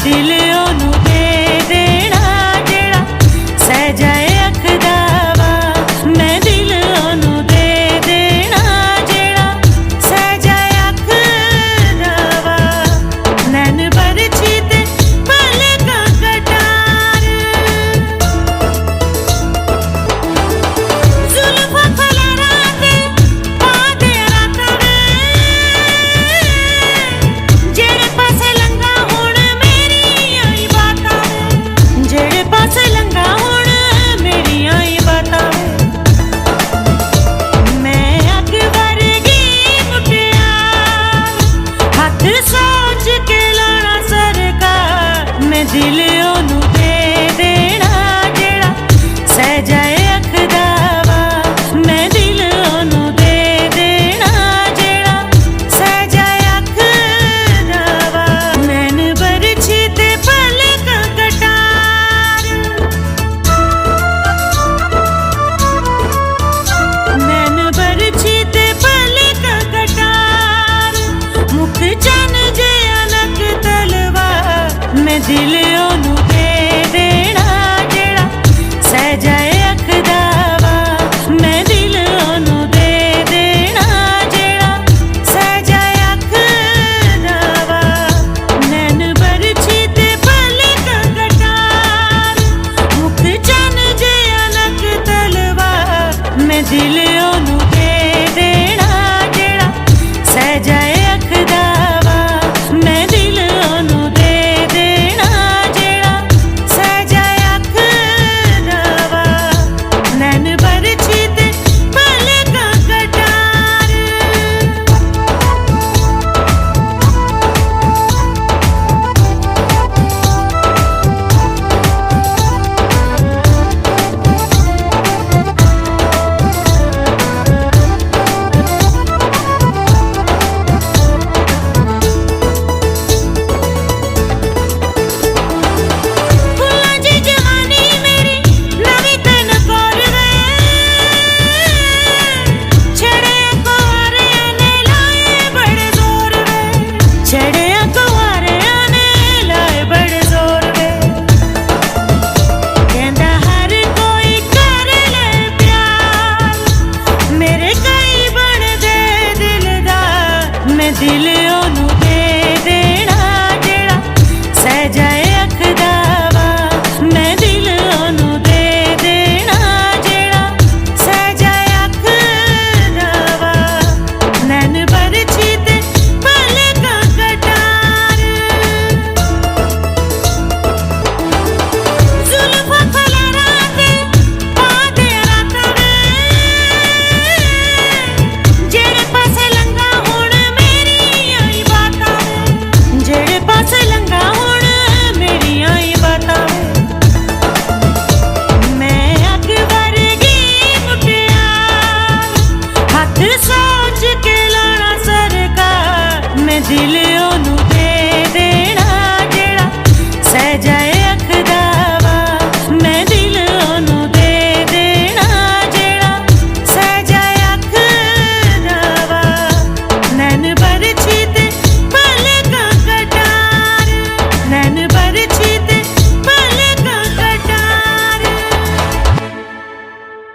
दिल ओनू दे देना जेड़ा सह जाए अख दा वा। मैं दिल ओनू दे देना जेड़ा सह जाए अख दा वा। नैन बरछी ते पलकां कटार जुल्फां खलारां ते पा दे रात वे। जेड़े पासे लंघा हुण मेरियां ही बातां वे। जेड़े पासे लंघा हुण मेरियां ही बातां वे। मैं अग वर्गी मुटियार हथ सोच के लाना सरकार। मैं दिल ओनू दे देना जेड़ा सह जाए अख दा वा। मैं दिल ओनू दे देना जेड़ा सह जाए अख दा वा। नैन बरछी ते पलकां कटार नैन बरछी ते पलकां कटार। मुख चन जे अनक तलवार। मैं दिल ओनू दे देना जेड़ा सह जाए अख दा वा। मैं दिल ओनू दे देना जेड़ा सह जाए अख दा वा। नैन बरछी ते पलकां कटार। मुख चन जे अनक तलवार। मैं दिल ओनू दे देना जेड़ा सह जाए अख दा वा। मैं दिल ओनू दे देना जेड़ा सह जाए अख दा वा। नैन बरछी ते पलकां कटार फुल्लां दी जवानी मेरी नवीं तन कोर वे। छड़िया कुआरियां ने लाए बड़े जोर वे। छड़िया कुआरियां ने लाए बड़े जोर वे। कहंदा हर कोई कर ले प्यार। मेरे कई बन दे दिलदार। मैं दिल ओनू दे देना जेड़ा सह जाए अख दा वा। मैं दिल ओनू दे देना जेड़ा सह जाए अख दा वा। नैन बरछी ते पलकां कटार जुल्फां खलारां ते पा दे रात वे। जेड़े पासे लंघा हुण मेरियां ही बातां वे। जेड़े पासे लंघा हुण मेरियां ही बातां वे। मैं अग वर्गी मुटियार हथ सोच के लाना सरकार। मैं दिल